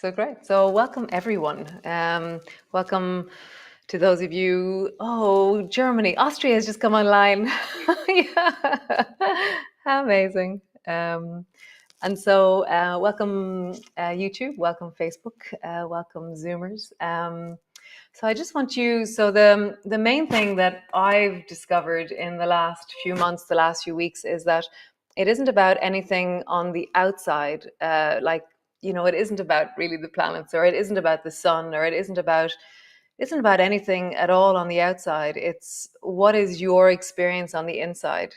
So great. So welcome everyone. Welcome to those of you. Oh, Germany, Austria has just come online. Yeah, amazing. And so welcome YouTube, welcome Facebook, welcome Zoomers. So I just want you. So the main thing that I've discovered in the last few months, the last few weeks, is that it isn't about anything on the outside, it isn't about really the planets, or it isn't about the sun, or it isn't about anything at all on the outside. It's what is your experience on the inside,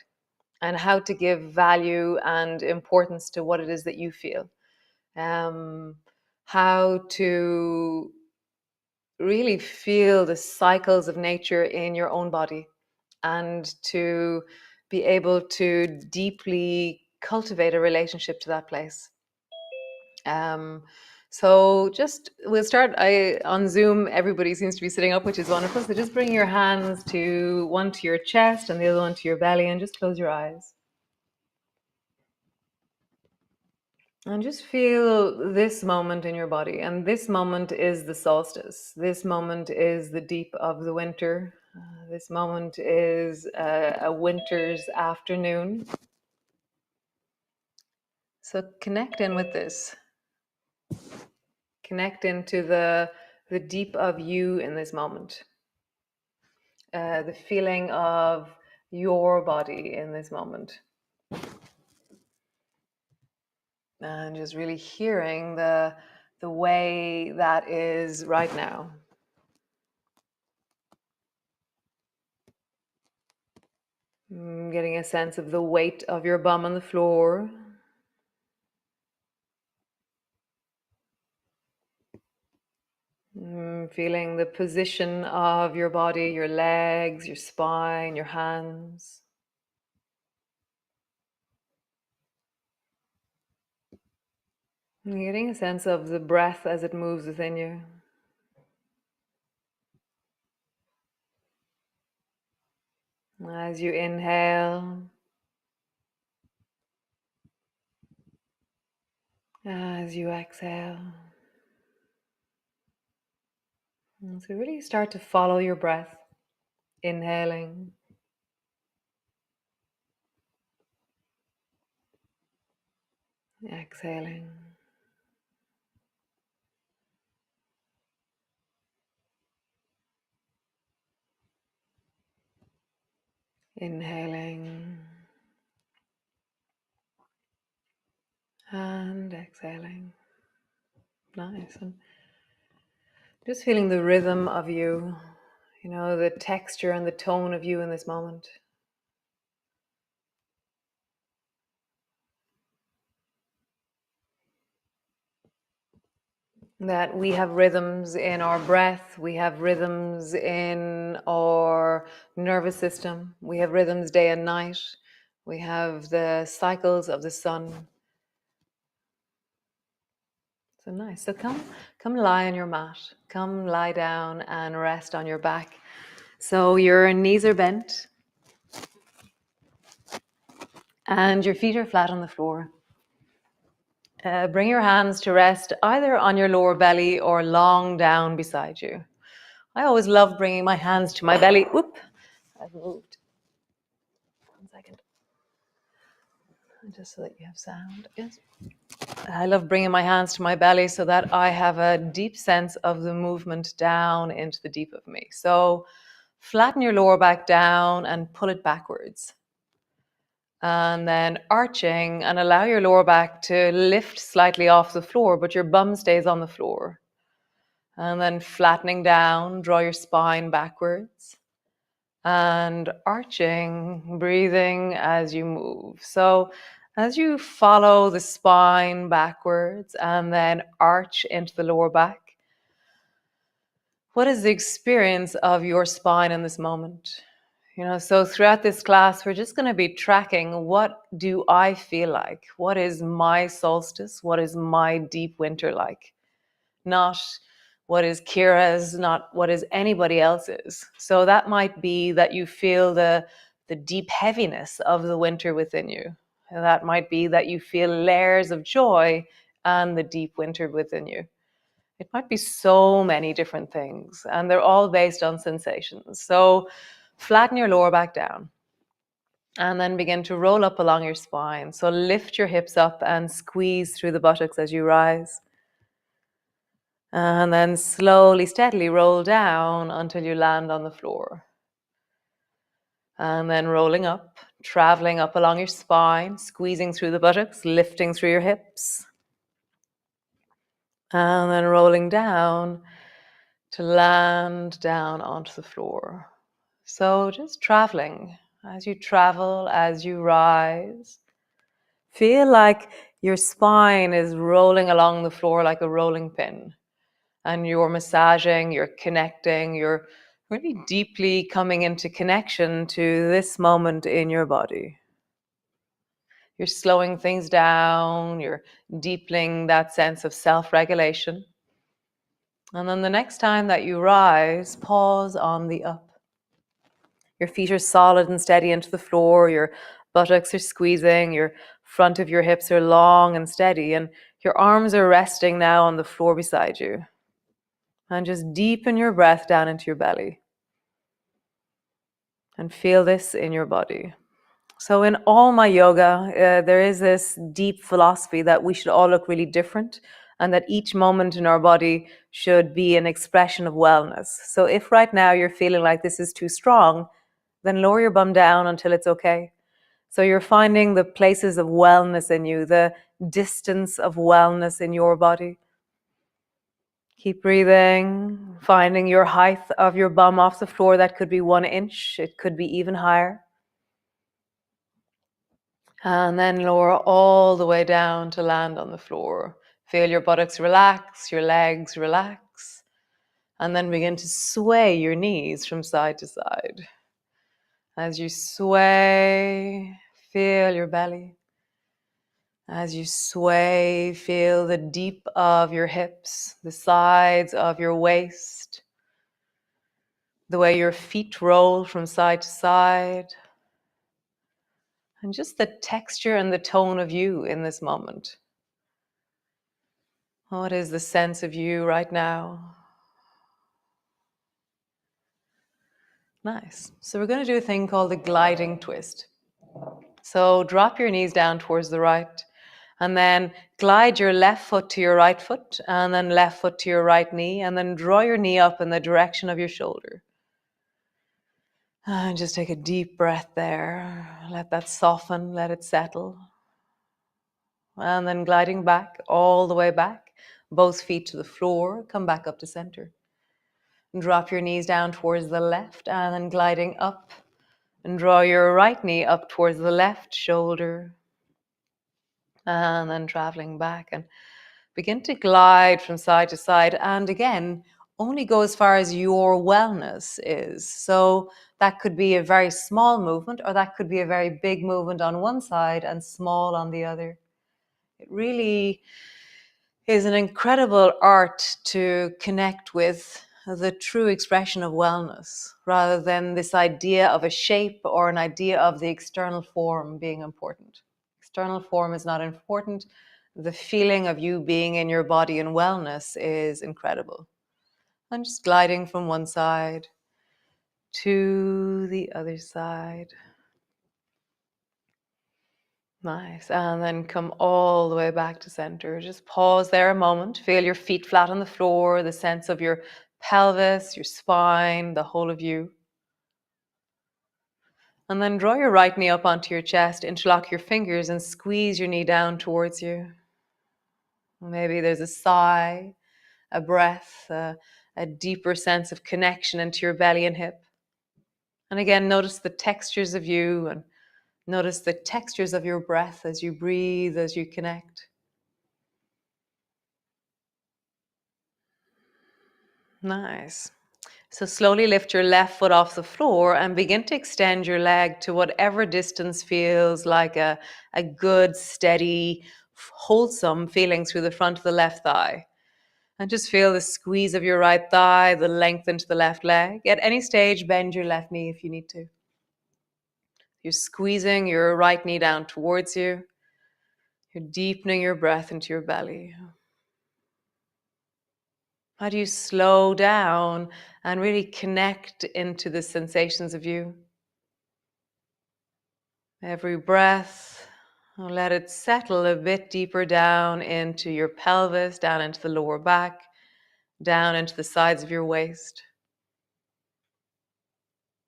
and how to give value and importance to what it is that you feel. How to really feel the cycles of nature in your own body, and to be able to deeply cultivate a relationship to that place. Um, so just we'll start on Zoom. Everybody seems to be sitting up, which is wonderful. So just bring your hands to one to your chest and the other one to your belly, and just close your eyes. And just feel this moment in your body. And this moment is the solstice. This moment is the deep of the winter. This moment is a winter's afternoon. So connect in with this. Connect into the deep of you in this moment. The feeling of your body in this moment. And just really hearing the way that is right now. Getting a sense of the weight of your bum on the floor. Feeling the position of your body, your legs, your spine, your hands. Getting a sense of the breath as it moves within you. As you inhale, as you exhale. And so really start to follow your breath, inhaling, exhaling. Inhaling and exhaling. Nice. And just feeling the rhythm of you, the texture and the tone of you in this moment. That we have rhythms in our breath, we have rhythms in our nervous system, we have rhythms day and night, we have the cycles of the sun. So nice. So come lie on your mat. Come lie down and rest on your back. So your knees are bent and your feet are flat on the floor. Bring your hands to rest either on your lower belly or long down beside you. I always love bringing my hands to my belly. Whoop, I've moved. 1 second. Just so that you have sound. Yes. I love bringing my hands to my belly so that I have a deep sense of the movement down into the deep of me. So flatten your lower back down and pull it backwards. And then arching, and allow your lower back to lift slightly off the floor, but your bum stays on the floor. And then flattening down, draw your spine backwards. And arching, breathing as you move. So as you follow the spine backwards and then arch into the lower back, what is the experience of your spine in this moment? So throughout this class, we're just going to be tracking, what do I feel like? What is my solstice? What is my deep winter like? Not what is Ciara's, not what is anybody else's. So that might be that you feel the deep heaviness of the winter within you. And that might be that you feel layers of joy and the deep winter within you. It might be so many different things, and they're all based on sensations. So flatten your lower back down and then begin to roll up along your spine. So lift your hips up and squeeze through the buttocks as you rise. And then slowly, steadily roll down until you land on the floor. And then rolling up, traveling up along your spine, squeezing through the buttocks, lifting through your hips. And then rolling down to land down onto the floor. So just traveling. As you travel, as you rise, feel like your spine is rolling along the floor like a rolling pin. And you're massaging, you're connecting, you're really deeply coming into connection to this moment in your body. You're slowing things down, you're deepening that sense of self-regulation. And then the next time that you rise, pause on the up. Your feet are solid and steady into the floor, your buttocks are squeezing, your front of your hips are long and steady, and your arms are resting now on the floor beside you. And just deepen your breath down into your belly. And feel this in your body. So in all my yoga, there is this deep philosophy that we should all look really different and that each moment in our body should be an expression of wellness. So if right now you're feeling like this is too strong, then lower your bum down until it's okay. So you're finding the places of wellness in you, the distance of wellness in your body. Keep breathing, finding your height of your bum off the floor. That could be 1 inch, it could be even higher. And then lower all the way down to land on the floor. Feel your buttocks relax, your legs relax. And then begin to sway your knees from side to side. As you sway, feel your belly. As you sway, feel the deep of your hips, the sides of your waist, the way your feet roll from side to side, and just the texture and the tone of you in this moment. What is the sense of you right now? Nice. So we're going to do a thing called the gliding twist. So drop your knees down towards the right, and then glide your left foot to your right foot, and then left foot to your right knee, and then draw your knee up in the direction of your shoulder. And just take a deep breath there. Let that soften, let it settle. And then gliding back, all the way back, both feet to the floor, come back up to center. And drop your knees down towards the left, and then gliding up, and draw your right knee up towards the left shoulder. And then traveling back, and begin to glide from side to side. And again, only go as far as your wellness is. So that could be a very small movement, or that could be a very big movement on one side and small on the other. It really is an incredible art to connect with the true expression of wellness, rather than this idea of a shape or an idea of the external form being important. External form is not important. The feeling of you being in your body in wellness is incredible. And just gliding from one side to the other side. Nice. And then come all the way back to center. Just pause there a moment. Feel your feet flat on the floor, the sense of your pelvis, your spine, the whole of you. And then draw your right knee up onto your chest, interlock your fingers, and squeeze your knee down towards you. Maybe there's a sigh, a breath, a deeper sense of connection into your belly and hip. And again, notice the textures of you, and notice the textures of your breath as you breathe, as you connect. Nice. So slowly lift your left foot off the floor and begin to extend your leg to whatever distance feels like a good, steady, wholesome feeling through the front of the left thigh. And just feel the squeeze of your right thigh, the length into the left leg. At any stage, bend your left knee if you need to. You're squeezing your right knee down towards you. You're deepening your breath into your belly. How do you slow down and really connect into the sensations of you? Every breath, let it settle a bit deeper down into your pelvis, down into the lower back, down into the sides of your waist.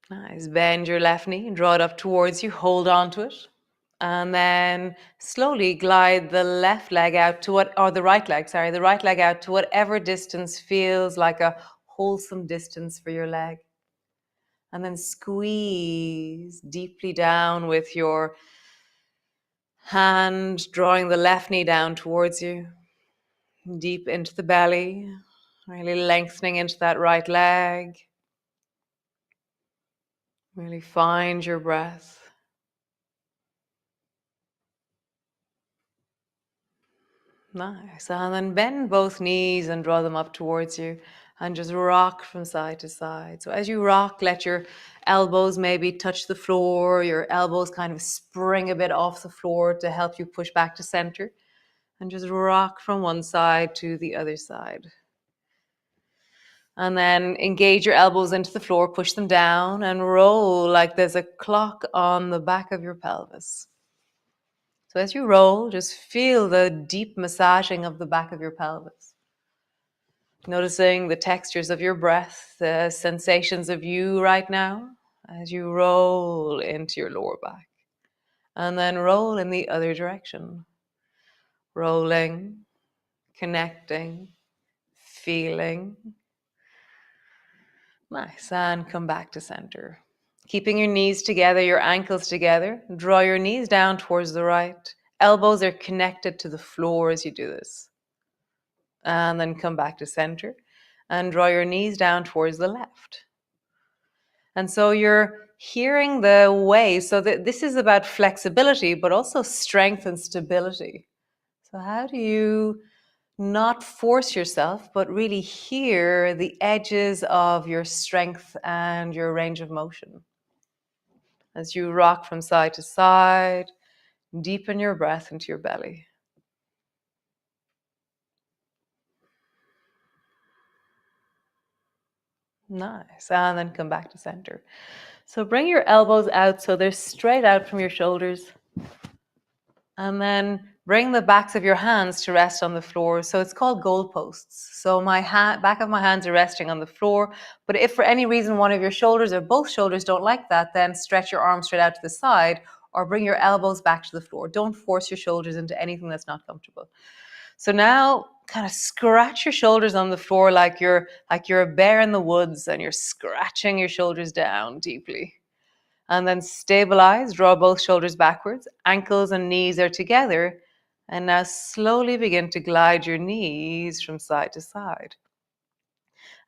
Nice. Bend your left knee and draw it up towards you. Hold on to it. And then slowly glide the left leg out to the right leg, the right leg out to whatever distance feels like a wholesome distance for your leg. And then squeeze deeply down with your hand, drawing the left knee down towards you, deep into the belly, really lengthening into that right leg. Really find your breath. Nice. And then bend both knees and draw them up towards you and just rock from side to side. So as you rock, let your elbows maybe touch the floor, your elbows kind of spring a bit off the floor to help you push back to center. And just rock from one side to the other side. And then engage your elbows into the floor, push them down, and roll like there's a clock on the back of your pelvis. So as you roll, just feel the deep massaging of the back of your pelvis. Noticing the textures of your breath, the sensations of you right now as you roll into your lower back. And then roll in the other direction. Rolling, connecting, feeling. Nice. And come back to center. Keeping your knees together, your ankles together. Draw your knees down towards the right. Elbows are connected to the floor as you do this. And then come back to center and draw your knees down towards the left. And so you're hearing the way. So this is about flexibility, but also strength and stability. So how do you not force yourself, but really hear the edges of your strength and your range of motion? As you rock from side to side, deepen your breath into your belly. Nice. And then come back to center. So bring your elbows out so they're straight out from your shoulders. And then bring the backs of your hands to rest on the floor. So it's called goalposts. So my back of my hands are resting on the floor. But if for any reason one of your shoulders or both shoulders don't like that, then stretch your arms straight out to the side or bring your elbows back to the floor. Don't force your shoulders into anything that's not comfortable. So now kind of scratch your shoulders on the floor like you're a bear in the woods and you're scratching your shoulders down deeply. And then stabilize, draw both shoulders backwards, ankles and knees are together. And now slowly begin to glide your knees from side to side.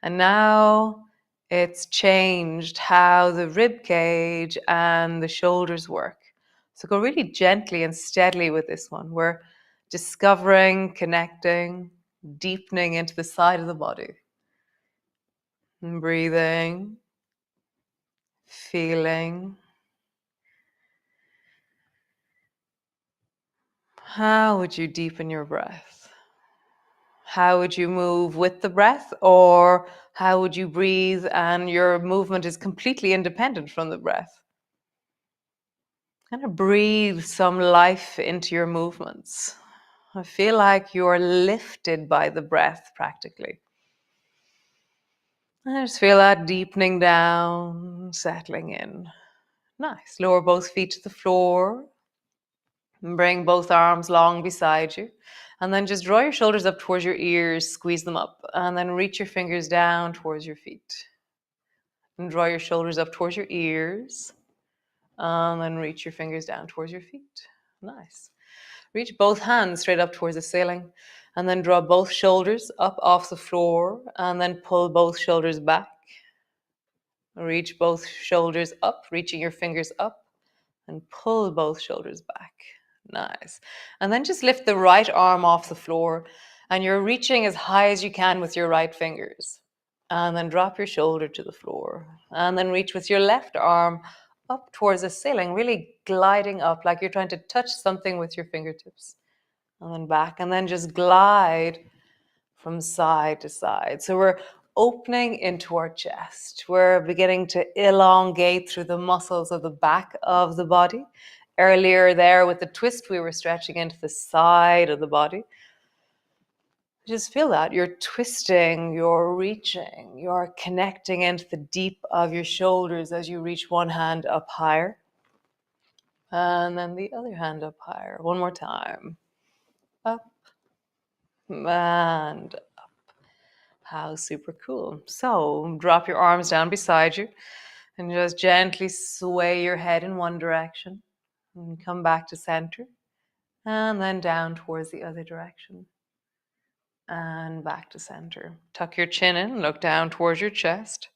And now it's changed how the rib cage and the shoulders work. So go really gently and steadily with this one. We're discovering, connecting, deepening into the side of the body. And breathing, feeling. How would you deepen your breath? How would you move with the breath, or how would you breathe and your movement is completely independent from the breath? Kind of breathe some life into your movements. I feel like you're lifted by the breath practically. I just feel that deepening down, settling in. Nice. Lower both feet to the floor. And bring both arms long beside you. And then just draw your shoulders up towards your ears, squeeze them up, and then reach your fingers down towards your feet. And draw your shoulders up towards your ears, and then reach your fingers down towards your feet. Nice. Reach both hands straight up towards the ceiling, and then draw both shoulders up off the floor, and then pull both shoulders back. Reach both shoulders up, reaching your fingers up, and pull both shoulders back. Nice. And then just lift the right arm off the floor, and you're reaching as high as you can with your right fingers. And then drop your shoulder to the floor. And then reach with your left arm up towards the ceiling, really gliding up like you're trying to touch something with your fingertips. And then back, and then just glide from side to side. So we're opening into our chest. We're beginning to elongate through the muscles of the back of the body. Earlier there with the twist, we were stretching into the side of the body. Just feel that. You're twisting, you're reaching, you're connecting into the deep of your shoulders as you reach one hand up higher. And then the other hand up higher. One more time. Up and up. How super cool. So drop your arms down beside you and just gently sway your head in one direction and come back to center and then down towards the other direction and back to center. Tuck your chin in, look down towards your chest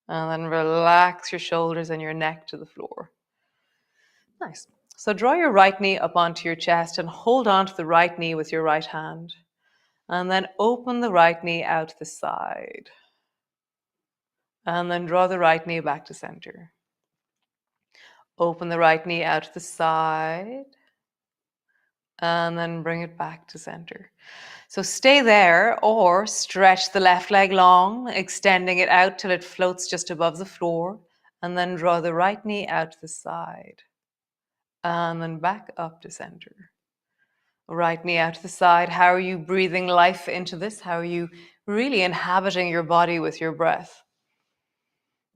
and then relax your shoulders and your neck to the floor. Nice. So draw your right knee up onto your chest and hold on to the right knee with your right hand. And then open the right knee out to the side. And then draw the right knee back to center. Open the right knee out to the side. And then bring it back to center. So stay there or stretch the left leg long, extending it out till it floats just above the floor. And then draw the right knee out to the side. And then back up to center. Right knee out to the side. How are you breathing life into this? How are you really inhabiting your body with your breath?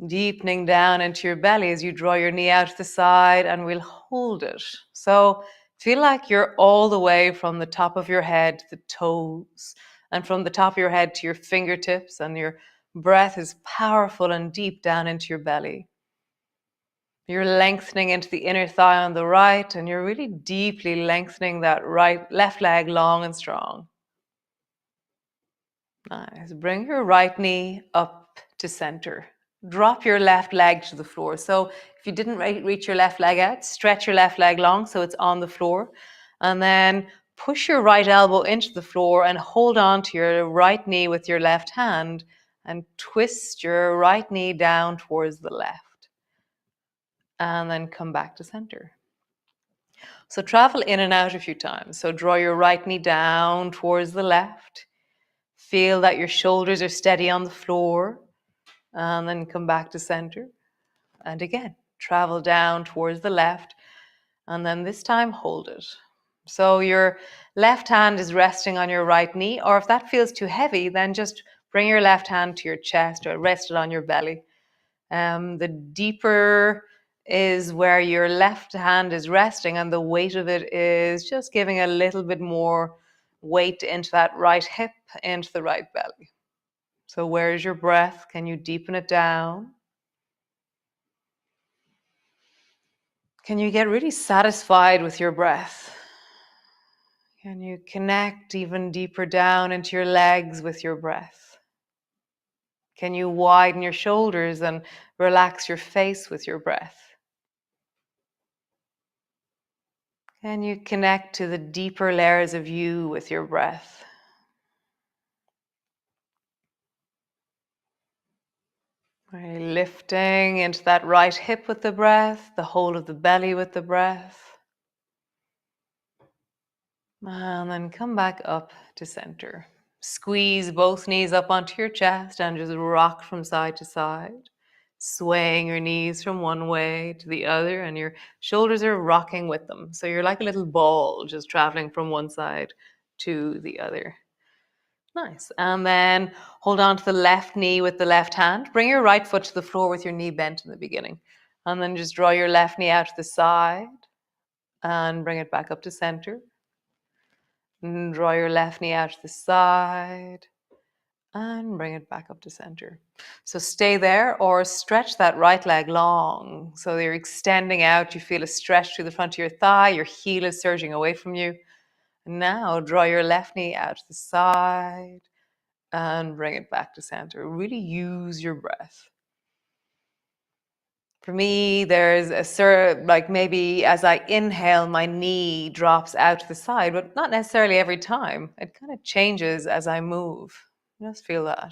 Deepening down into your belly as you draw your knee out to the side, and we'll hold it. So feel like you're all the way from the top of your head to the toes, and from the top of your head to your fingertips, and your breath is powerful and deep down into your belly. You're lengthening into the inner thigh on the right, and you're really deeply lengthening that left leg long and strong. Nice. Bring your right knee up to center. Drop your left leg to the floor. So if you didn't reach your left leg out, stretch your left leg long so it's on the floor. And then push your right elbow into the floor and hold on to your right knee with your left hand and twist your right knee down towards the left. And then come back to center. So travel in and out a few times. So draw your right knee down towards the left. Feel that your shoulders are steady on the floor. And then come back to center. And again, travel down towards the left. And then this time, hold it. So your left hand is resting on your right knee. Or if that feels too heavy, then just bring your left hand to your chest or rest it on your belly. The deeper is where your left hand is resting, and the weight of it is just giving a little bit more weight into that right hip, into the right belly. So where is your breath? Can you deepen it down? Can you get really satisfied with your breath? Can you connect even deeper down into your legs with your breath? Can you widen your shoulders and relax your face with your breath? Can you connect to the deeper layers of you with your breath? Right, lifting into that right hip with the breath, the whole of the belly with the breath. And then come back up to center. Squeeze both knees up onto your chest and just rock from side to side, swaying your knees from one way to the other, and your shoulders are rocking with them. So you're like a little ball just traveling from one side to the other. Nice. And then hold on to the left knee with the left hand. Bring your right foot to the floor with your knee bent in the beginning. And then just draw your left knee out to the side and bring it back up to center. And draw your left knee out to the side and bring it back up to center. So stay there or stretch that right leg long. So you're extending out. You feel a stretch through the front of your thigh. Your heel is surging away from you. Now draw your left knee out to the side and bring it back to center. Really use your breath. For me, there's like maybe as I inhale, my knee drops out to the side, but not necessarily every time. It kind of changes as I move. Just feel that.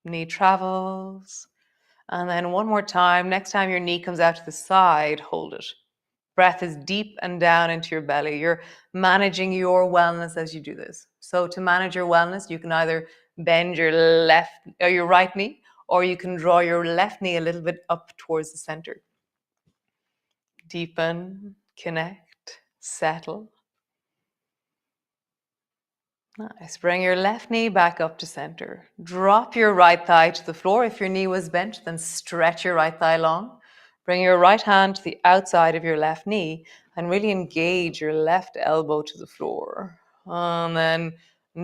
Knee travels. And then one more time. Next time your knee comes out to the side, hold it. Breath is deep and down into your belly. You're managing your wellness as you do this. So to manage your wellness, you can either bend your left or your right knee, or you can draw your left knee a little bit up towards the center. Deepen, connect, settle. Nice. Bring your left knee back up to center. Drop your right thigh to the floor. If your knee was bent, then stretch your right thigh long. Bring your right hand to the outside of your left knee and really engage your left elbow to the floor. And then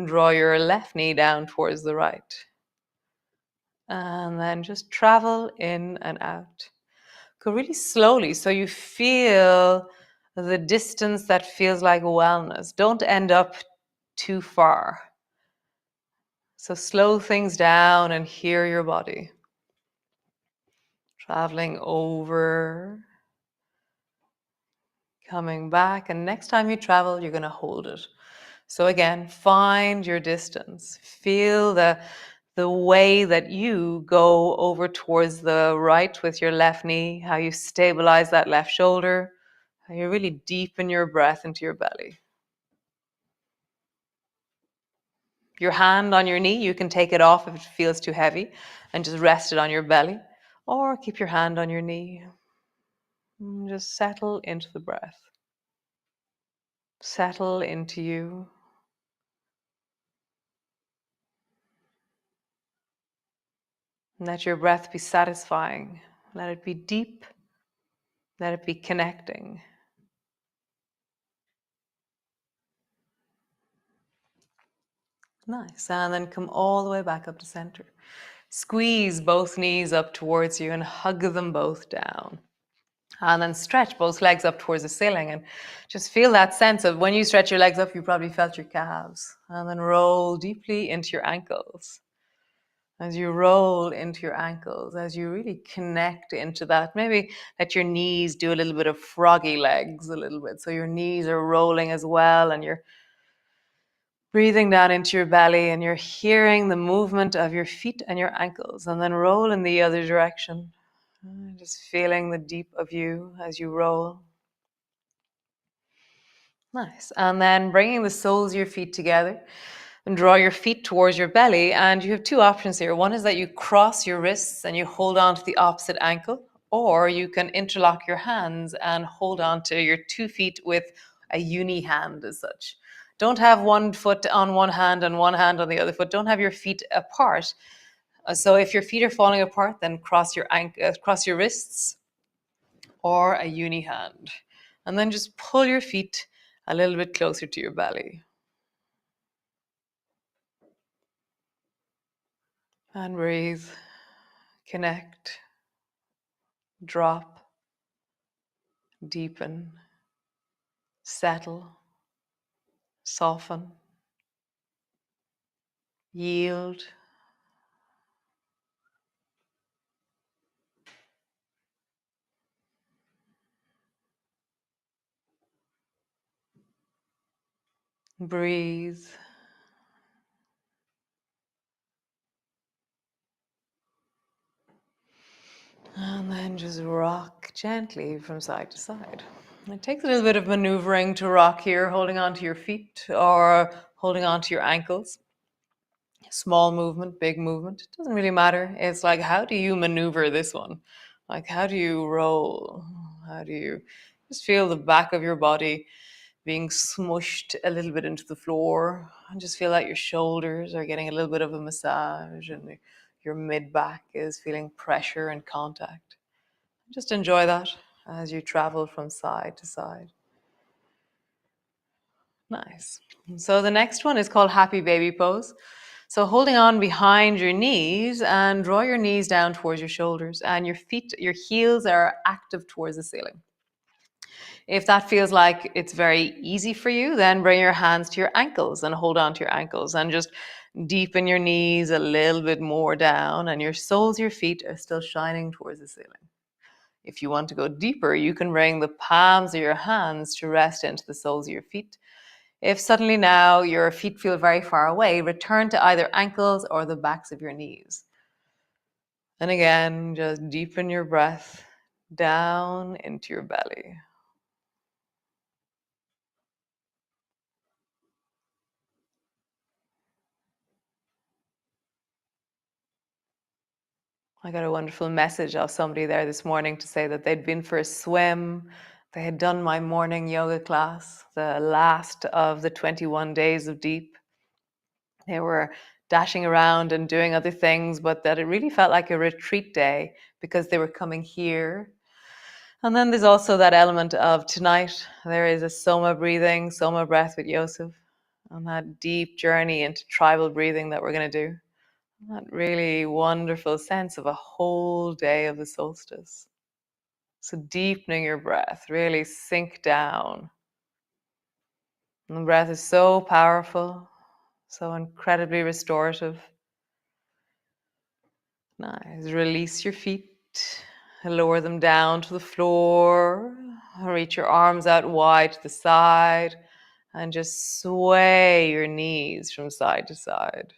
draw your left knee down towards the right. And then just travel in and out. Go really slowly so you feel the distance that feels like wellness. Don't end up too far. So slow things down and hear your body. Traveling over, coming back, and next time you travel, you're going to hold it. So again, find your distance. Feel the way that you go over towards the right with your left knee, how you stabilize that left shoulder, how you really deepen your breath into your belly. Your hand on your knee, you can take it off if it feels too heavy and just rest it on your belly, or keep your hand on your knee. Just settle into the breath. Settle into you. Let your breath be satisfying. Let it be deep. Let it be connecting. Nice. And then come all the way back up to center. Squeeze both knees up towards you and hug them both down. And then stretch both legs up towards the ceiling and just feel that sense of when you stretch your legs up, you probably felt your calves. And then roll deeply into your ankles. As you roll into your ankles, as you really connect into that, maybe let your knees do a little bit of froggy legs a little bit. So your knees are rolling as well, and you're breathing down into your belly, and you're hearing the movement of your feet and your ankles, and then roll in the other direction. Just feeling the deep of you as you roll. Nice. And then bringing the soles of your feet together and draw your feet towards your belly. And you have two options here. One is that you cross your wrists and you hold on to the opposite ankle, or you can interlock your hands and hold on to your 2 feet with a uni hand as such. Don't have one foot on one hand and one hand on the other foot. Don't have your feet apart. So if your feet are falling apart, then cross your wrists or a uni hand. And then just pull your feet a little bit closer to your belly. And breathe, connect, drop, deepen, settle, soften, yield. Breathe. And then just rock gently from side to side. It takes a little bit of maneuvering to rock here, holding onto your feet or holding onto your ankles. Small movement, big movement, it doesn't really matter. It's like, how do you maneuver this one? Like, how do you roll? How do you just feel the back of your body being smushed a little bit into the floor, and just feel like your shoulders are getting a little bit of a massage, and your mid back is feeling pressure and contact. Just enjoy that as you travel from side to side. Nice. So the next one is called Happy Baby Pose. So holding on behind your knees and draw your knees down towards your shoulders, and your feet, your heels are active towards the ceiling. If that feels like it's very easy for you, then bring your hands to your ankles and hold on to your ankles and just deepen your knees a little bit more down, and your soles of your feet are still shining towards the ceiling. If you want to go deeper, you can bring the palms of your hands to rest into the soles of your feet. If suddenly now your feet feel very far away, return to either ankles or the backs of your knees. And again, just deepen your breath down into your belly. I got a wonderful message of somebody there this morning to say that they'd been for a swim. They had done my morning yoga class, the last of the 21 days of deep. They were dashing around and doing other things, but that it really felt like a retreat day because they were coming here. And then there's also that element of tonight, there is a soma breathing, soma breath with Yosef, and that deep journey into tribal breathing that we're going to do. That really wonderful sense of a whole day of the solstice. So deepening your breath, really sink down. And the breath is so powerful, so incredibly restorative. Nice. Release your feet, lower them down to the floor, reach your arms out wide to the side, and just sway your knees from side to side.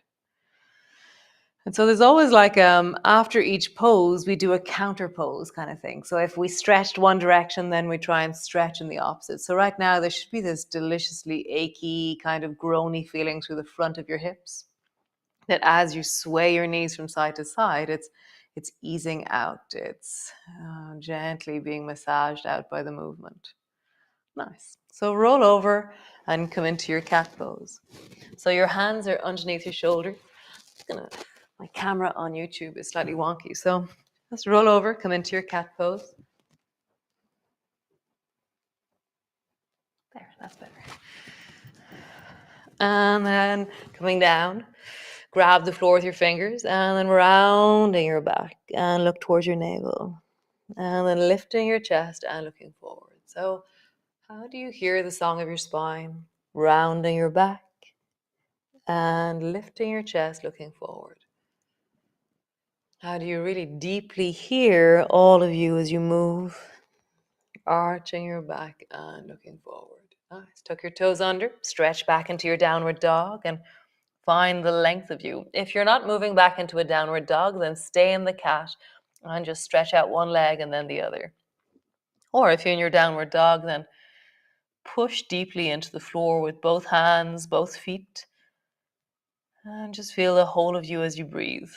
And so there's always like after each pose, we do a counter pose kind of thing. So if we stretched one direction, then we try and stretch in the opposite. So right now there should be this deliciously achy, kind of groany feeling through the front of your hips. That as you sway your knees from side to side, it's easing out. It's gently being massaged out by the movement. Nice. So roll over and come into your cat pose. So your hands are underneath your shoulder. My camera on YouTube is slightly wonky, so let's roll over, come into your cat pose. There, that's better. And then coming down, grab the floor with your fingers, and then rounding your back and look towards your navel. And then lifting your chest and looking forward. So how do you hear the song of your spine? Rounding your back and lifting your chest, looking forward. How do you really deeply hear all of you as you move? Arching your back and looking forward. Nice. Tuck your toes under, stretch back into your downward dog and find the length of you. If you're not moving back into a downward dog, then stay in the cat and just stretch out one leg and then the other. Or if you're in your downward dog, then push deeply into the floor with both hands, both feet, and just feel the whole of you as you breathe.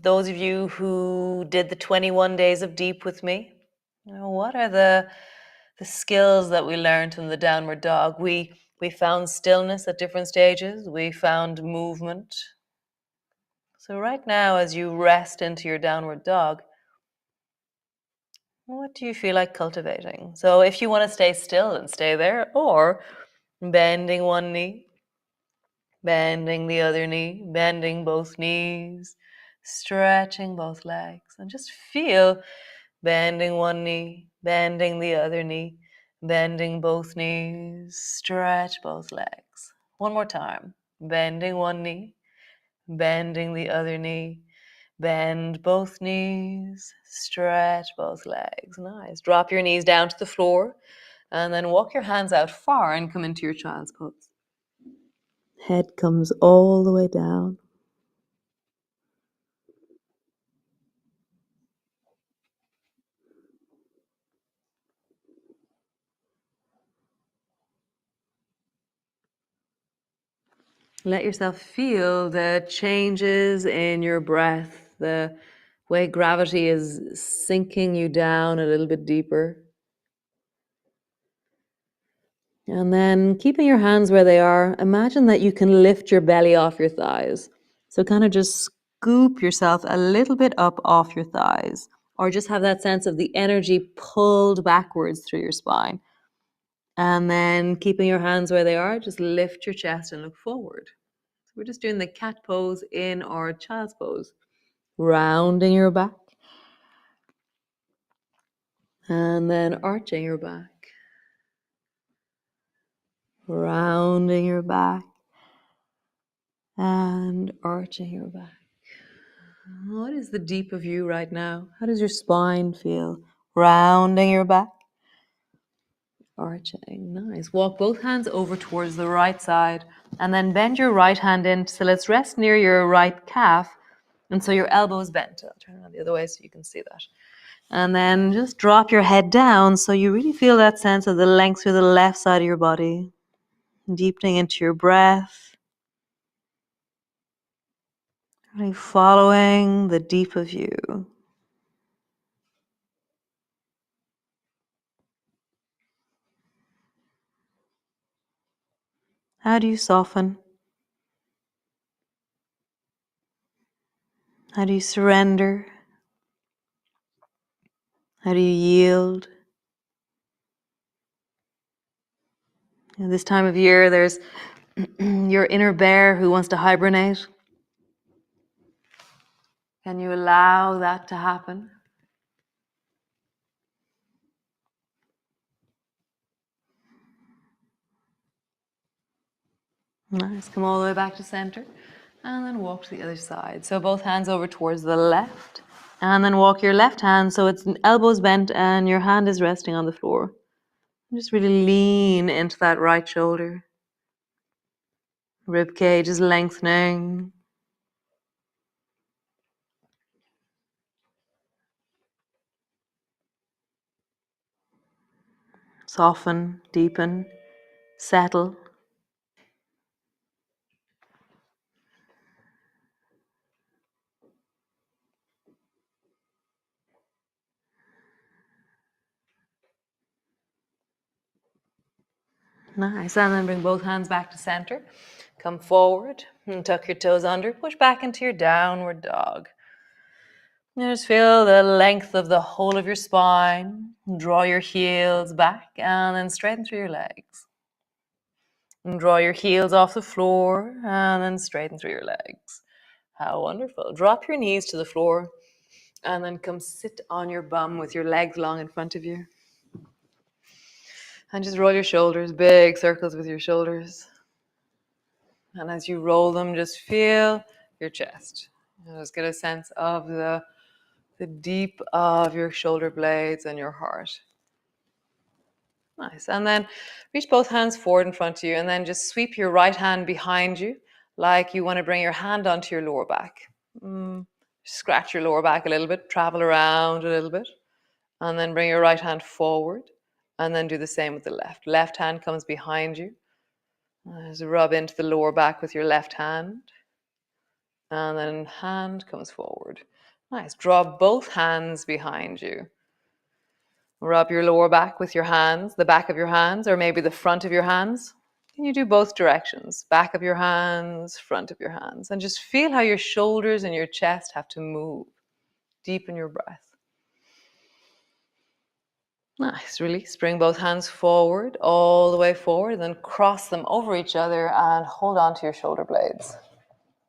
Those of you who did the 21 days of deep with me, what are the skills that we learned in the downward dog? We found stillness at different stages. We found movement. So right now, as you rest into your downward dog, what do you feel like cultivating? So if you want to stay still and stay there, or bending one knee, bending the other knee, bending both knees, stretching both legs, and just feel bending one knee, bending the other knee, bending both knees, stretch both legs. One more time. Bending one knee, bending the other knee, bend both knees, stretch both legs. Nice. Drop your knees down to the floor and then walk your hands out far and come into your child's pose. Head comes all the way down. Let yourself feel the changes in your breath, the way gravity is sinking you down a little bit deeper. And then keeping your hands where they are, imagine that you can lift your belly off your thighs. So kind of just scoop yourself a little bit up off your thighs, or just have that sense of the energy pulled backwards through your spine. And then keeping your hands where they are, just lift your chest and look forward. So we're just doing the cat pose in our child's pose. Rounding your back. And then arching your back. Rounding your back. And arching your back. What is the deep of you right now? How does your spine feel? Rounding your back. Arching. Nice. Walk both hands over towards the right side and then bend your right hand in. So let's rest near your right calf. And so your elbow is bent. I'll turn around the other way so you can see that. And then just drop your head down so you really feel that sense of the length through the left side of your body. deepening into your breath, really following the deep of you. How do you soften? How do you surrender? How do you yield? This time of year, there's your inner bear who wants to hibernate. Can you allow that to happen? Nice. Come all the way back to center. And then walk to the other side. So both hands over towards the left. And then walk your left hand so it's elbows bent and your hand is resting on the floor. Just really lean into that right shoulder. Rib cage is lengthening. Soften, deepen, settle. Nice. And then bring both hands back to center. Come forward and tuck your toes under. Push back into your downward dog. Just feel the length of the whole of your spine. Draw your heels back and then straighten through your legs. And draw your heels off the floor and then straighten through your legs. How wonderful. Drop your knees to the floor and then come sit on your bum with your legs long in front of you. And just roll your shoulders, big circles with your shoulders. And as you roll them, just feel your chest. Just get a sense of the deep of your shoulder blades and your heart. Nice. And then reach both hands forward in front of you and then just sweep your right hand behind you like you want to bring your hand onto your lower back. Scratch your lower back a little bit, travel around a little bit, and then bring your right hand forward and then do the same with the left. Left hand comes behind you. Just rub into the lower back with your left hand. And then hand comes forward. Nice. Draw both hands behind you. Rub your lower back with your hands, the back of your hands, or maybe the front of your hands. Can you do both directions? Back of your hands, front of your hands. And just feel how your shoulders and your chest have to move. Deepen your breath. Nice. Release. Bring both hands forward, all the way forward, and then cross them over each other and hold on to your shoulder blades.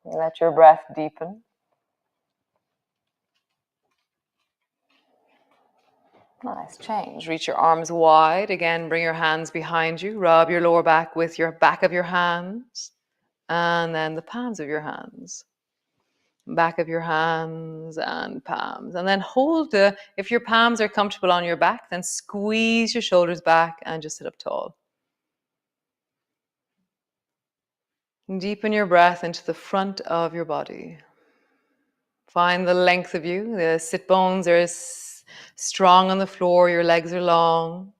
Let your breath deepen. Nice. Change. Reach your arms wide. Again, bring your hands behind you. Rub your lower back with your back of your hands. And then the palms of your hands. Back of your hands and palms. And then hold if your palms are comfortable on your back, then squeeze your shoulders back and just sit up tall. Deepen your breath into the front of your body. Find the length of you. The sit bones are strong on the floor. Your legs are long.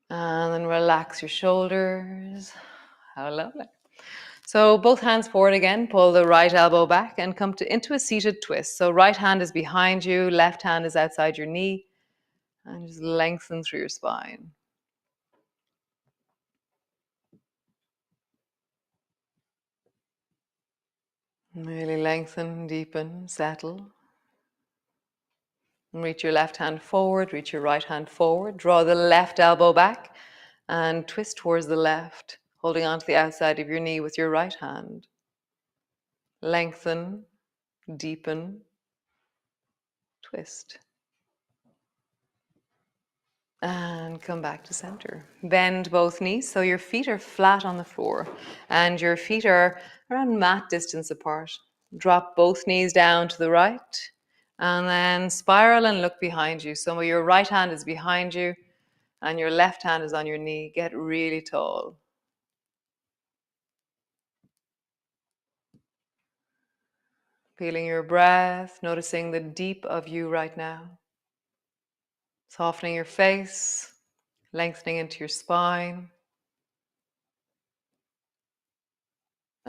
And then relax your shoulders. How lovely. So both hands forward again. Pull the right elbow back and come into a seated twist. So right hand is behind you. Left hand is outside your knee. And just lengthen through your spine. Really lengthen, deepen, settle. Reach your left hand forward, reach your right hand forward. Draw the left elbow back and twist towards the left, holding onto the outside of your knee with your right hand. Lengthen, deepen, twist. And come back to center. Bend both knees so your feet are flat on the floor and your feet are around mat distance apart. Drop both knees down to the right and then spiral and look behind you. So your right hand is behind you and your left hand is on your knee. Get really tall. Feeling your breath, noticing the deep of you right now. Softening your face, lengthening into your spine.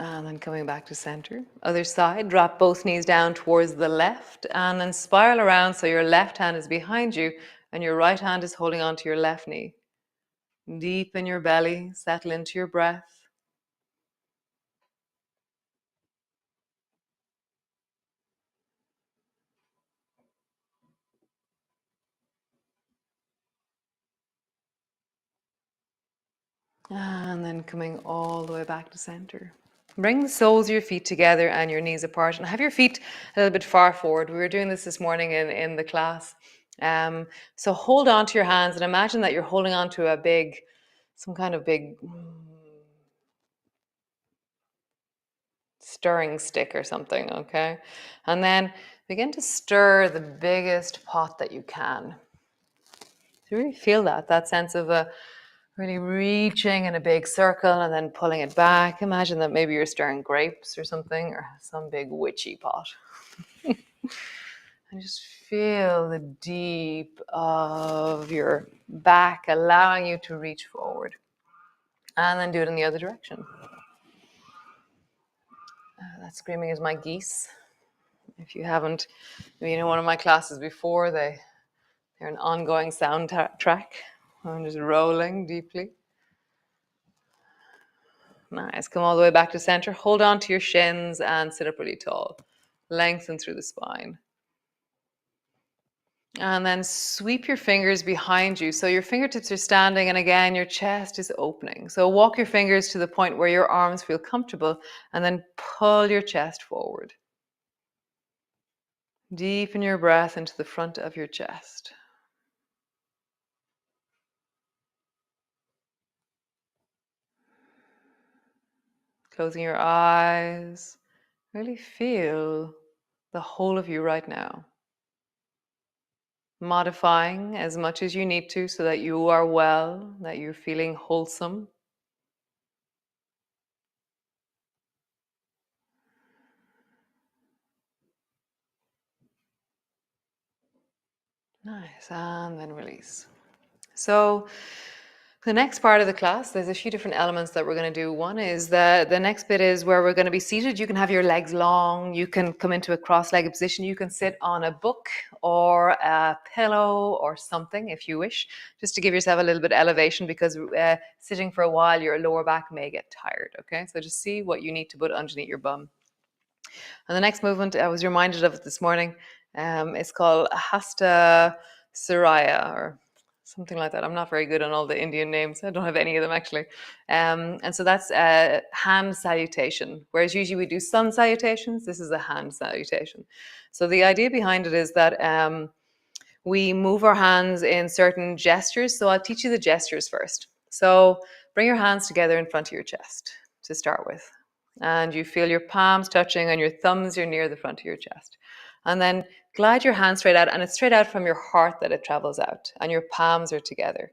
And then coming back to center. Other side, drop both knees down towards the left and then spiral around so your left hand is behind you and your right hand is holding onto your left knee. Deep in your belly, settle into your breath. And then coming all the way back to center. Bring the soles of your feet together and your knees apart, and have your feet a little bit far forward. We were doing this morning in the class. So hold on to your hands and imagine that you're holding on to some kind of big stirring stick or something, okay? And then begin to stir the biggest pot that you can. So really feel that sense of really reaching in a big circle and then pulling it back. Imagine that maybe you're stirring grapes or something, or some big witchy pot. And just feel the deep of your back, allowing you to reach forward. And then do it in the other direction. That screaming is my geese. If you haven't been in one of my classes before, they're an ongoing sound track. I'm just rolling deeply. Nice. Come all the way back to center. Hold on to your shins and sit up really tall. Lengthen through the spine. And then sweep your fingers behind you. So your fingertips are standing, and again, your chest is opening. So walk your fingers to the point where your arms feel comfortable, and then pull your chest forward. Deepen your breath into the front of your chest. Closing your eyes. Really feel the whole of you right now. Modifying as much as you need to so that you are well, that you're feeling wholesome. Nice, and then release. So the next part of the class, there's a few different elements that we're going to do. One is the next bit is where we're going to be seated. You can have your legs long. You can come into a cross-legged position. You can sit on a book or a pillow or something if you wish, just to give yourself a little bit of elevation, because sitting for a while, your lower back may get tired. Okay, so just see what you need to put underneath your bum. And the next movement, I was reminded of it this morning. It's called Hasta Saraya or something like that. I'm not very good on all the Indian names. I don't have any of them actually. And so that's a hand salutation. Whereas usually we do sun salutations, this is a hand salutation. So the idea behind it is that we move our hands in certain gestures. So I'll teach you the gestures first. So bring your hands together in front of your chest to start with. And you feel your palms touching and your thumbs are near the front of your chest. And then glide your hand straight out, and it's straight out from your heart that it travels out, and your palms are together.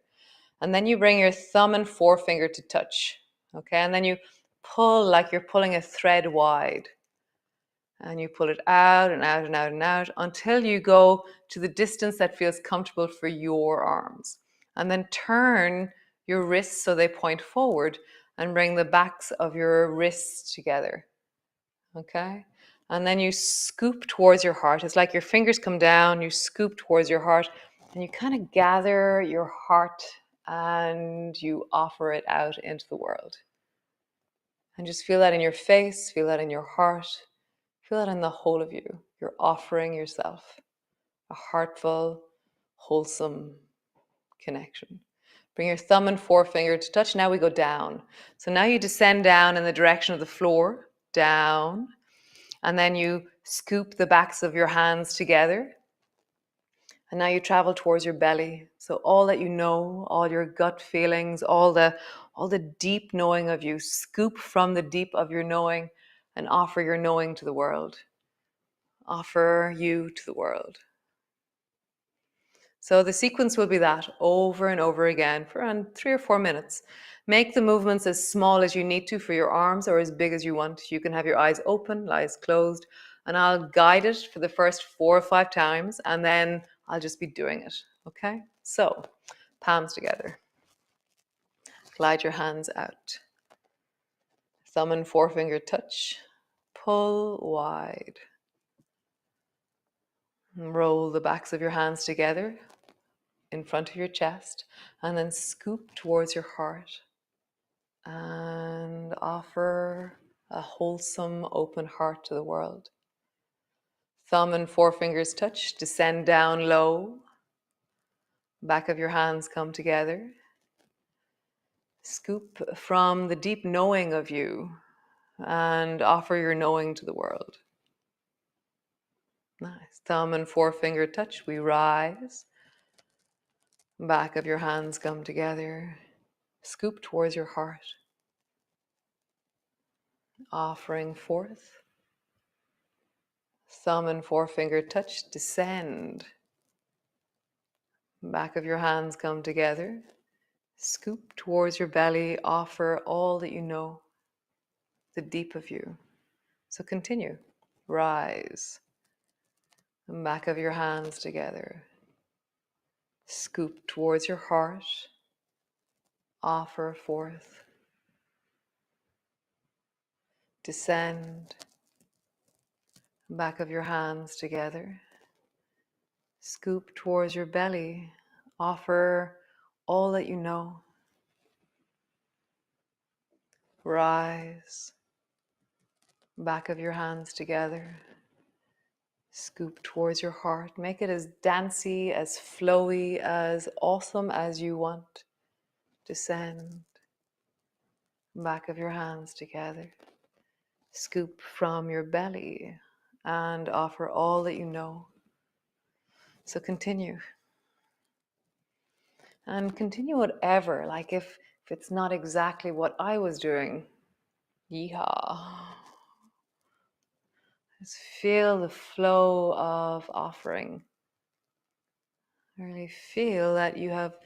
And then you bring your thumb and forefinger to touch. Okay, and then you pull like you're pulling a thread wide. And you pull it out and out and out and out until you go to the distance that feels comfortable for your arms. And then turn your wrists so they point forward and bring the backs of your wrists together. Okay? And then you scoop towards your heart. It's like your fingers come down, you scoop towards your heart, and you kind of gather your heart and you offer it out into the world. And just feel that in your face, feel that in your heart. Feel that in the whole of you. You're offering yourself a heartful, wholesome connection. Bring your thumb and forefinger to touch. Now we go down. So now you descend down in the direction of the floor, down. And then you scoop the backs of your hands together. And now you travel towards your belly. So all that you know, all your gut feelings, all the deep knowing of you, scoop from the deep of your knowing and offer your knowing to the world. Offer you to the world. So the sequence will be that over and over again for around 3 or 4 minutes. Make the movements as small as you need to for your arms or as big as you want. You can have your eyes open, eyes closed, and I'll guide it for the first 4 or 5 times, and then I'll just be doing it. Okay? So, palms together. Glide your hands out. Thumb and forefinger touch. Pull wide. Roll the backs of your hands together in front of your chest, and then scoop towards your heart and offer a wholesome, open heart to the world. Thumb and forefingers touch, descend down low. Back of your hands come together. Scoop from the deep knowing of you and offer your knowing to the world. Nice. Thumb and forefinger touch, we rise. Back of your hands come together. Scoop towards your heart. Offering forth. Thumb and forefinger touch, descend. Back of your hands come together. Scoop towards your belly, offer all that you know, the deep of you. So continue. Rise. And back of your hands together. Scoop towards your heart. Offer forth. Descend. Back of your hands together. Scoop towards your belly. Offer all that you know. Rise. Back of your hands together. Scoop towards your heart. Make it as dancey, as flowy, as awesome as you want. Descend. Back of your hands together. Scoop from your belly and offer all that you know. So continue. And continue whatever, like if it's not exactly what I was doing, yeehaw. Just feel the flow of offering. Really feel that you have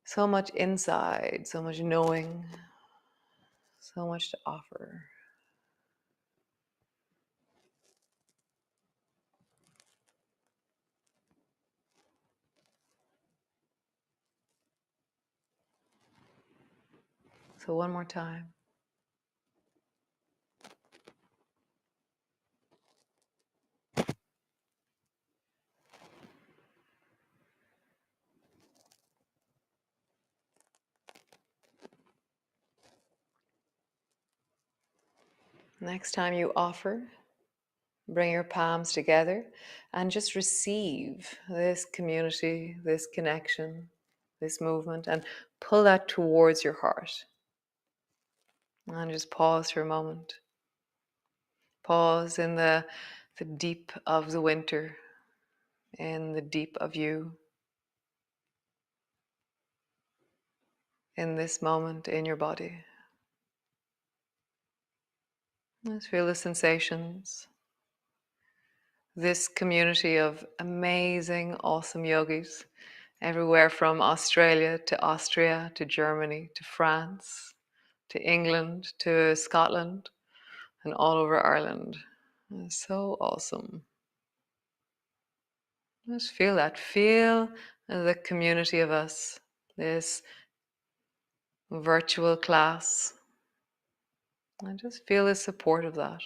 so much inside, so much knowing, so much to offer. So one more time. Next time you offer, bring your palms together and just receive this community, this connection, this movement, and pull that towards your heart. And just pause for a moment. Pause in the deep of the winter, in the deep of you, in this moment in your body. Just feel the sensations. This community of amazing, awesome yogis, everywhere from Australia to Austria to Germany to France to England to Scotland and all over Ireland. It's so awesome. Just feel that. Feel the community of us, this virtual class. And just feel the support of that.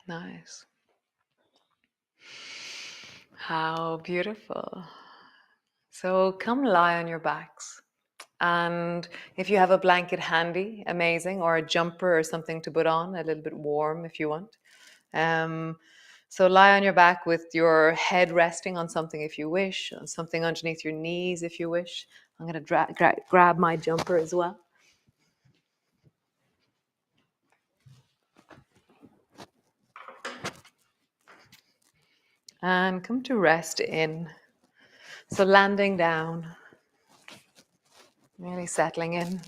Nice. How beautiful. So come lie on your backs. And if you have a blanket handy, amazing, or a jumper or something to put on, a little bit warm if you want. So lie on your back with your head resting on something if you wish, on something underneath your knees if you wish. I'm going to grab my jumper as well. And come to rest in. So landing down, really settling in.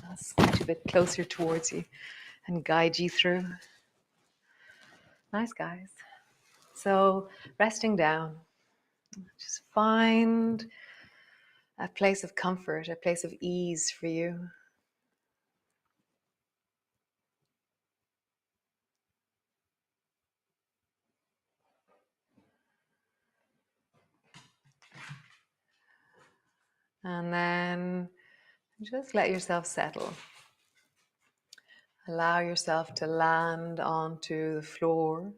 I'll scooch a bit closer towards you and guide you through. Nice, guys. So resting down, just find a place of comfort, a place of ease for you. And then just let yourself settle. Allow yourself to land onto the floor.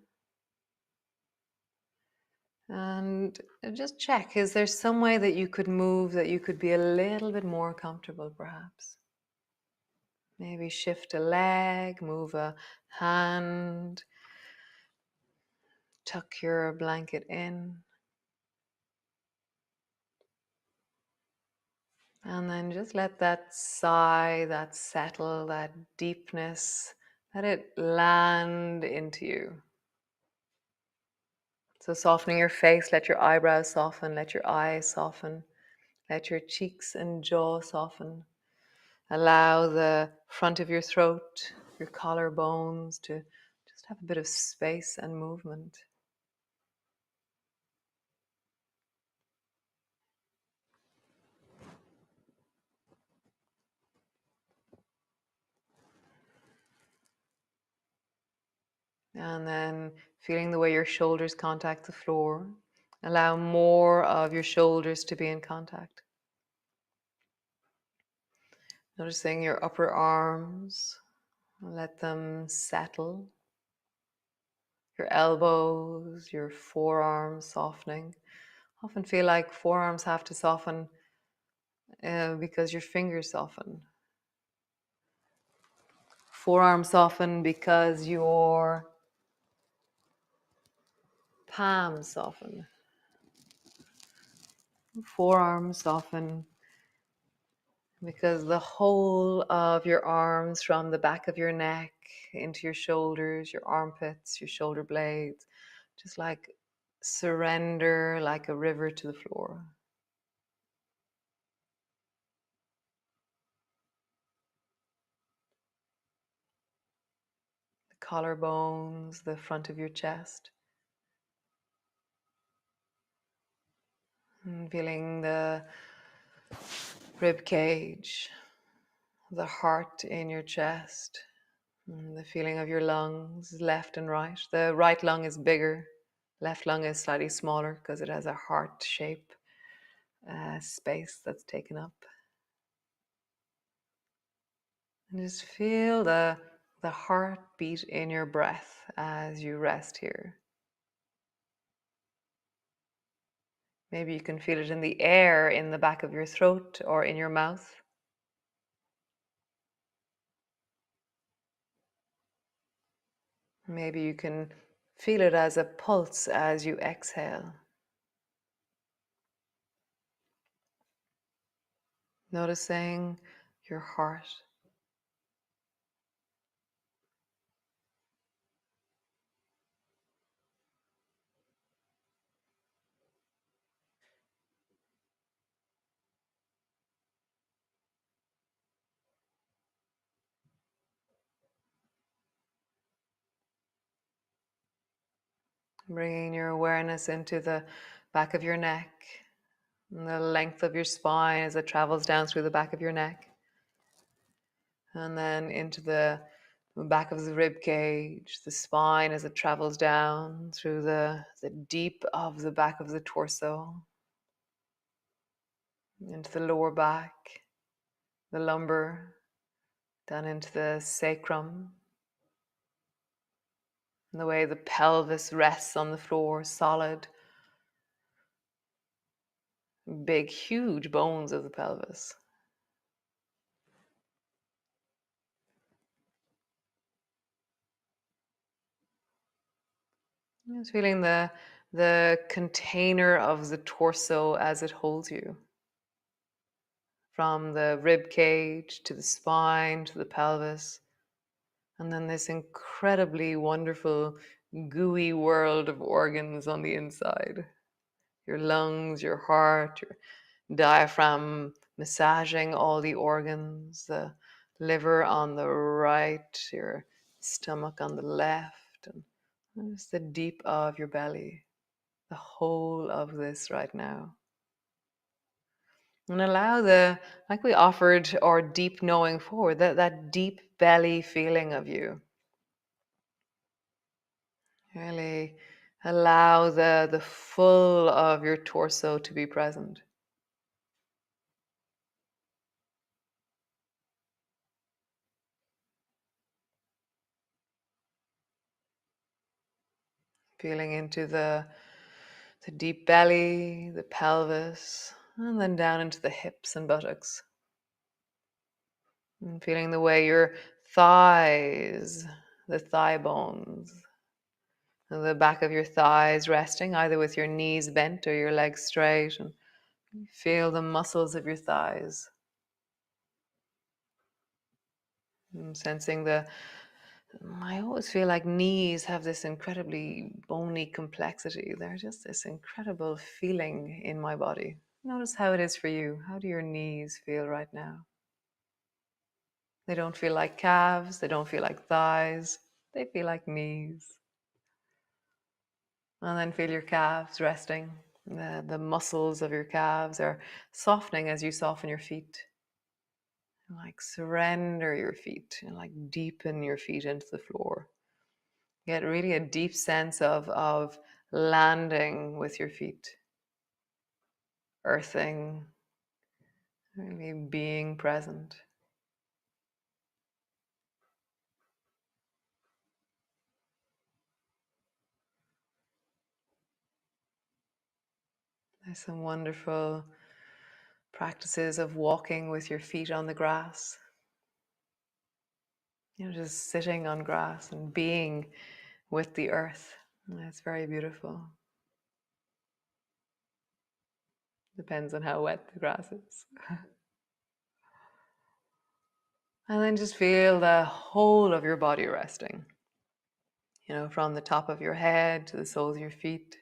And just check, is there some way that you could move, that you could be a little bit more comfortable perhaps? Maybe shift a leg, move a hand, tuck your blanket in. And then just let that sigh, that settle, that deepness, let it land into you. So softening your face, let your eyebrows soften, let your eyes soften, let your cheeks and jaw soften. Allow the front of your throat, your collarbones to just have a bit of space and movement. And then feeling the way your shoulders contact the floor. Allow more of your shoulders to be in contact. Noticing your upper arms. Let them settle. Your elbows, your forearms softening. Often feel like forearms have to soften because your fingers soften. Forearms soften because your palms soften. Forearms soften because the whole of your arms, from the back of your neck into your shoulders, your armpits, your shoulder blades, just like surrender like a river to the floor. The collarbones, the front of your chest. And feeling the rib cage, the heart in your chest, and the feeling of your lungs, left and right. The right lung is bigger, left lung is slightly smaller because it has a heart shape space that's taken up. And just feel the heartbeat in your breath as you rest here. Maybe you can feel it in the air in the back of your throat or in your mouth. Maybe you can feel it as a pulse as you exhale. Noticing your heart. Bringing your awareness into the back of your neck, and the length of your spine as it travels down through the back of your neck. And then into the back of the rib cage, the spine as it travels down through the deep of the back of the torso, into the lower back, the lumbar, down into the sacrum, and the way the pelvis rests on the floor, solid, big, huge bones of the pelvis. Just feeling the container of the torso as it holds you, from the rib cage to the spine to the pelvis, and then this incredibly wonderful gooey world of organs on the inside. Your lungs, your heart, your diaphragm massaging all the organs, the liver on the right, your stomach on the left, and just the deep of your belly, the whole of this right now. And allow like we offered our deep knowing forward, that deep belly feeling of you. Really allow the full of your torso to be present. Feeling into the deep belly, the pelvis, and then down into the hips and buttocks. And feeling the way your thighs, the thigh bones, and the back of your thighs resting, either with your knees bent or your legs straight. And feel the muscles of your thighs. And sensing I always feel like knees have this incredibly bony complexity. They're just this incredible feeling in my body. Notice how it is for you. How do your knees feel right now? They don't feel like calves. They don't feel like thighs. They feel like knees. And then feel your calves resting. The muscles of your calves are softening as you soften your feet. Like surrender your feet and like deepen your feet into the floor. Get really a deep sense of landing with your feet, earthing, really being present. There's some wonderful practices of walking with your feet on the grass. Just sitting on grass and being with the earth. It's very beautiful. Depends on how wet the grass is. And then just feel the whole of your body resting. From the top of your head to the soles of your feet.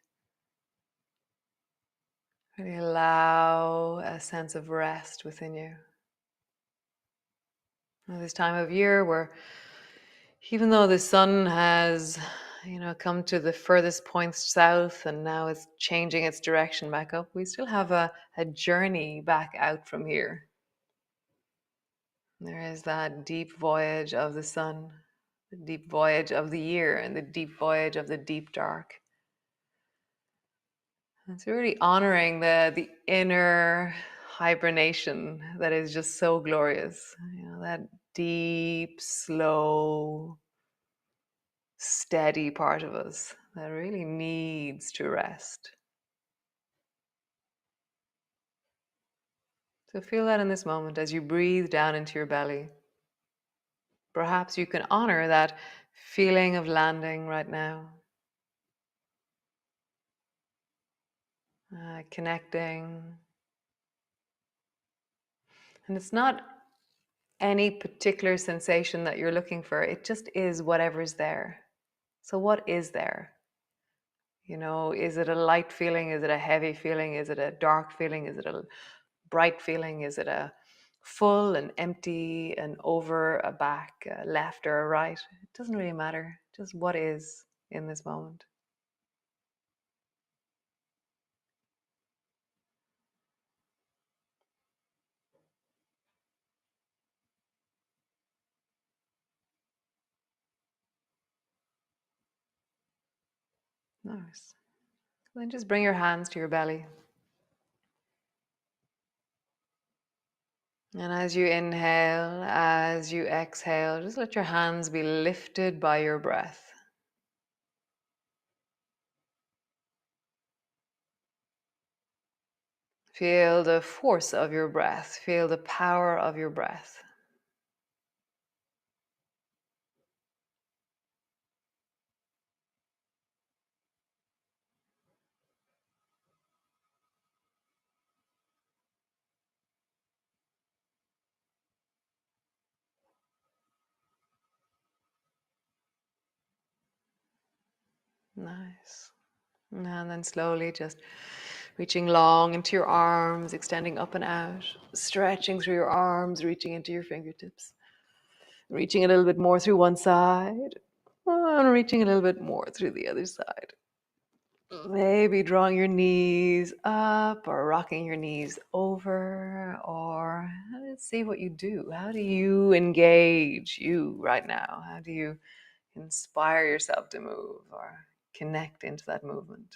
Really allow a sense of rest within you. At this time of year where even though the sun has, come to the furthest points south and now it's changing its direction back up, we still have a journey back out from here. There is that deep voyage of the sun, the deep voyage of the year, and the deep voyage of the deep dark. It's really honoring the inner hibernation that is just so glorious. That deep, slow, steady part of us that really needs to rest. So feel that in this moment as you breathe down into your belly. Perhaps you can honor that feeling of landing right now. Connecting. And it's not any particular sensation that you're looking for. It just is whatever's there. So what is there? Is it a light feeling? Is it a heavy feeling? Is it a dark feeling? Is it a bright feeling? Is it a full and empty and over a back, a left or a right? It doesn't really matter. Just what is in this moment. Nice. Then just bring your hands to your belly. And as you inhale, as you exhale, just let your hands be lifted by your breath. Feel the force of your breath. Feel the power of your breath. Nice. And then slowly just reaching long into your arms, extending up and out, stretching through your arms, reaching into your fingertips, reaching a little bit more through one side, and reaching a little bit more through the other side. Maybe drawing your knees up or rocking your knees over, or let's see what you do. How do you engage you right now? How do you inspire yourself to move or connect into that movement?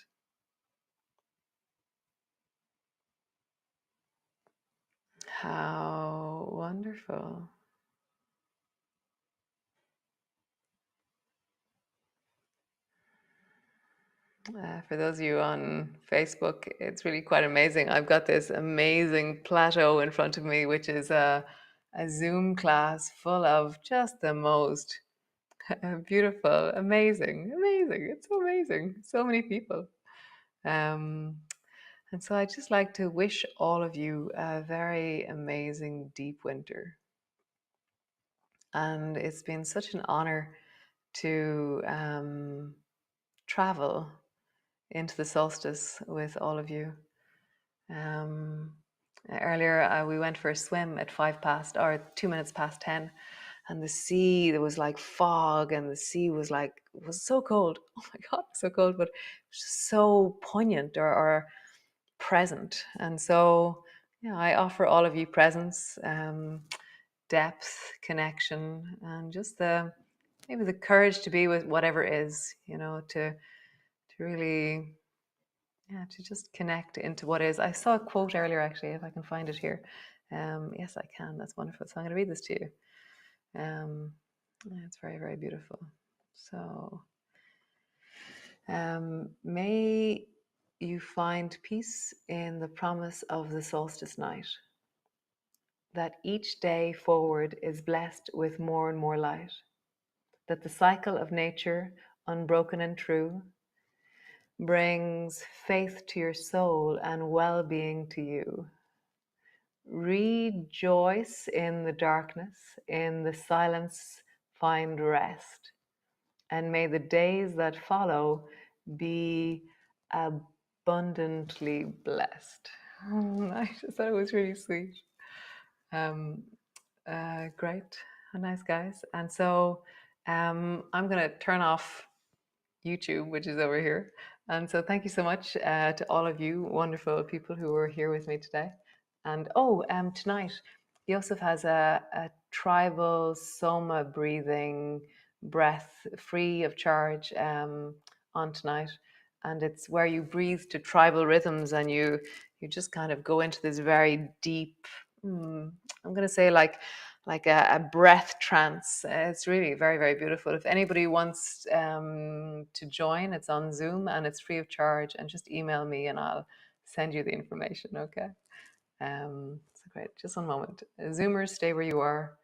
How wonderful. For those of you on Facebook, it's really quite amazing. I've got this amazing plateau in front of me, which is a Zoom class full of just the most beautiful, amazing. It's so amazing. So many people. Um, and so I'd just like to wish all of you a very amazing deep winter. And it's been such an honor to travel into the solstice with all of you. Um, Earlier, we went for a swim at 5 past or 2 minutes past 10, and the sea, there was like fog, and the sea was so cold. Oh my God, so cold, but it was just so poignant or present. And so, yeah, I offer all of you presence, depth, connection, and just maybe the courage to be with whatever is, to really, yeah, to just connect into what is. I saw a quote earlier, actually, if I can find it here. Yes, I can. That's wonderful. So I'm going to read this to you. Yeah, it's very, very beautiful. So, may you find peace in the promise of the solstice night, that each day forward is blessed with more and more light, that the cycle of nature, unbroken and true, brings faith to your soul and well being to you. Rejoice in the darkness, in the silence, find rest. And may the days that follow be abundantly blessed. I just thought it was really sweet. Um, Great. Nice, guys. And so I'm going to turn off YouTube, which is over here. And so thank you so much to all of you wonderful people who were here with me today. And tonight, Yosef has a tribal soma breathing breath free of charge on tonight. And it's where you breathe to tribal rhythms, and you just kind of go into this very deep, I'm going to say like a breath trance. It's really very, very beautiful. If anybody wants to join, it's on Zoom and it's free of charge. And just email me and I'll send you the information. Okay. So great. Just one moment. Zoomers, stay where you are.